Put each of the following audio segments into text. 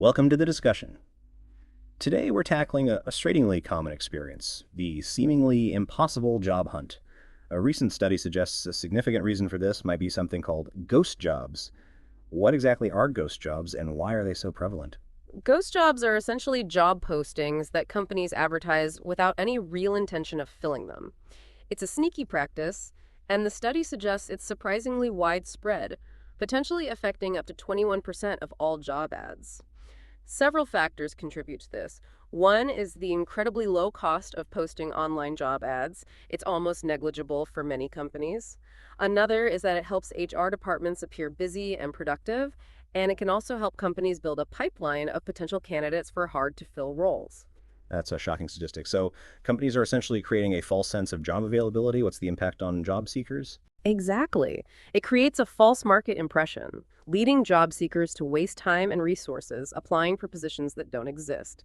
Welcome to the discussion. Today we're tackling a frustratingly common experience, the seemingly impossible job hunt. A recent study suggests a significant reason for this might be something called ghost jobs. What exactly are ghost jobs and why are they so prevalent? Ghost jobs are essentially job postings that companies advertise without any real intention of filling them. It's a sneaky practice, and the study suggests it's surprisingly widespread, potentially affecting up to 21% of all job ads. Several factors contribute to this. One is the incredibly low cost of posting online job ads. It's almost negligible for many companies. Another is that it helps HR departments appear busy and productive, and it can also help companies build a pipeline of potential candidates for hard to fill roles. That's a shocking statistic. So companies are essentially creating a false sense of job availability. What's the impact on job seekers? Exactly. It creates a false market impression, leading job seekers to waste time and resources applying for positions that don't exist.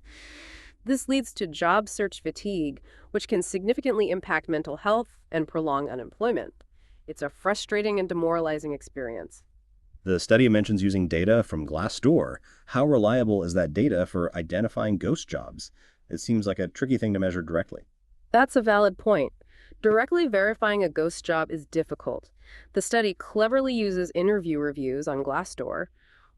This leads to job search fatigue, which can significantly impact mental health and prolong unemployment. It's a frustrating and demoralizing experience. The study mentions using data from Glassdoor. How reliable is that data for identifying ghost jobs? It seems like a tricky thing to measure directly. That's a valid point. Directly verifying a ghost job is difficult. The study cleverly uses interview reviews on Glassdoor.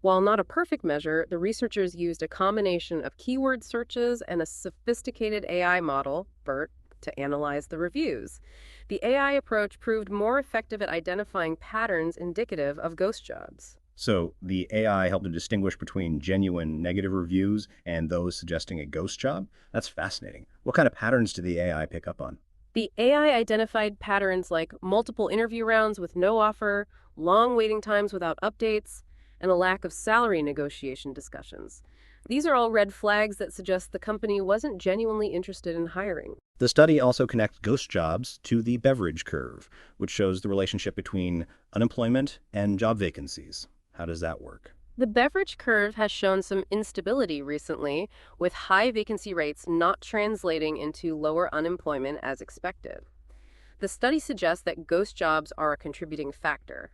While not a perfect measure, the researchers used a combination of keyword searches and a sophisticated AI model, BERT, to analyze the reviews. The AI approach proved more effective at identifying patterns indicative of ghost jobs. So the AI helped to distinguish between genuine negative reviews and those suggesting a ghost job? That's fascinating. What kind of patterns did the AI pick up on? The AI identified patterns like multiple interview rounds with no offer, long waiting times without updates, and a lack of salary negotiation discussions. These are all red flags that suggest the company wasn't genuinely interested in hiring. The study also connects ghost jobs to the Beveridge Curve, which shows the relationship between unemployment and job vacancies. How does that work? The Beveridge curve has shown some instability recently, with high vacancy rates not translating into lower unemployment as expected. The study suggests that ghost jobs are a contributing factor.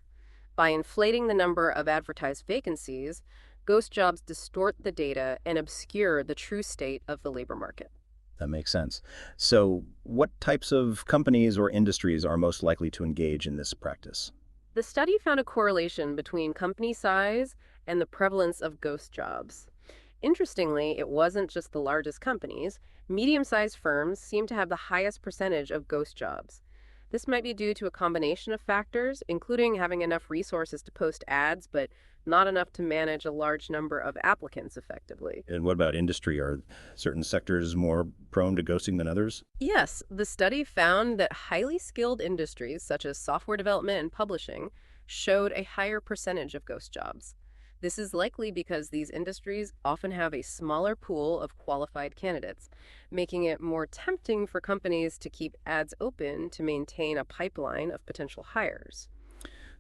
By inflating the number of advertised vacancies, ghost jobs distort the data and obscure the true state of the labor market. That makes sense. So, what types of companies or industries are most likely to engage in this practice? The study found a correlation between company size and the prevalence of ghost jobs. Interestingly, it wasn't just the largest companies. Medium-sized firms seem to have the highest percentage of ghost jobs. This might be due to a combination of factors, including having enough resources to post ads, but not enough to manage a large number of applicants effectively. And what about industry? Are certain sectors more prone to ghosting than others? Yes, the study found that highly skilled industries, such as software development and publishing, showed a higher percentage of ghost jobs. This is likely because these industries often have a smaller pool of qualified candidates, making it more tempting for companies to keep ads open to maintain a pipeline of potential hires.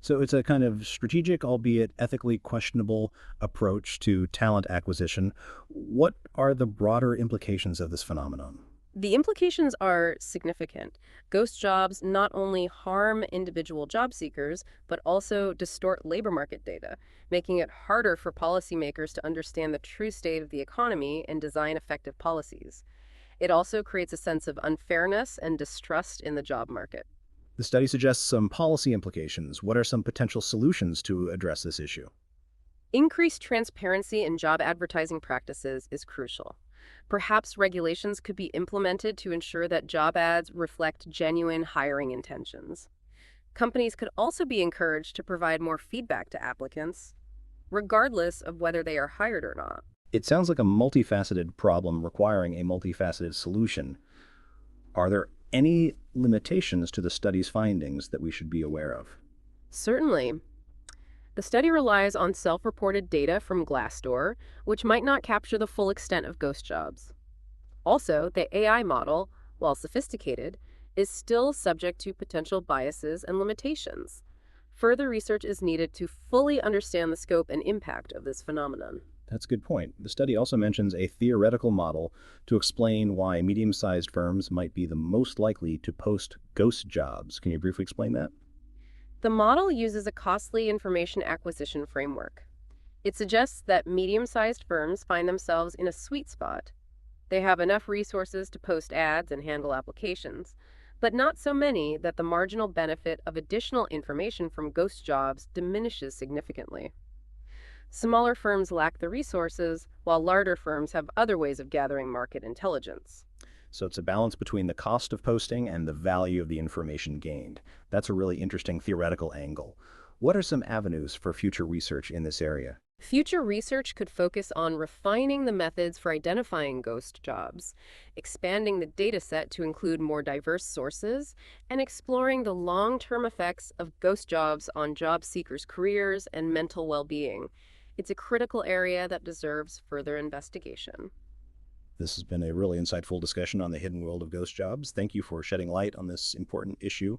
So it's a kind of strategic, albeit ethically questionable approach to talent acquisition. What are the broader implications of this phenomenon? The implications are significant. Ghost jobs not only harm individual job seekers, but also distort labor market data, making it harder for policymakers to understand the true state of the economy and design effective policies. It also creates a sense of unfairness and distrust in the job market. The study suggests some policy implications. What are some potential solutions to address this issue? Increased transparency in job advertising practices is crucial. Perhaps regulations could be implemented to ensure that job ads reflect genuine hiring intentions. Companies could also be encouraged to provide more feedback to applicants, regardless of whether they are hired or not. It sounds like a multifaceted problem requiring a multifaceted solution. Are there any limitations to the study's findings that we should be aware of? Certainly, the study relies on self-reported data from Glassdoor, which might not capture the full extent of ghost jobs. Also, the AI model, while sophisticated, is still subject to potential biases and limitations. Further research is needed to fully understand the scope and impact of this phenomenon. That's a good point. The study also mentions a theoretical model to explain why medium-sized firms might be the most likely to post ghost jobs. Can you briefly explain that? The model uses a costly information acquisition framework. It suggests that medium-sized firms find themselves in a sweet spot. They have enough resources to post ads and handle applications, but not so many that the marginal benefit of additional information from ghost jobs diminishes significantly. Smaller firms lack the resources, while larger firms have other ways of gathering market intelligence. So it's a balance between the cost of posting and the value of the information gained. That's a really interesting theoretical angle. What are some avenues for future research in this area? Future research could focus on refining the methods for identifying ghost jobs, expanding the data set to include more diverse sources, and exploring the long term effects of ghost jobs on job seekers' careers and mental well being. It's a critical area that deserves further investigation. This has been a really insightful discussion on the hidden world of ghost jobs. Thank you for shedding light on this important issue.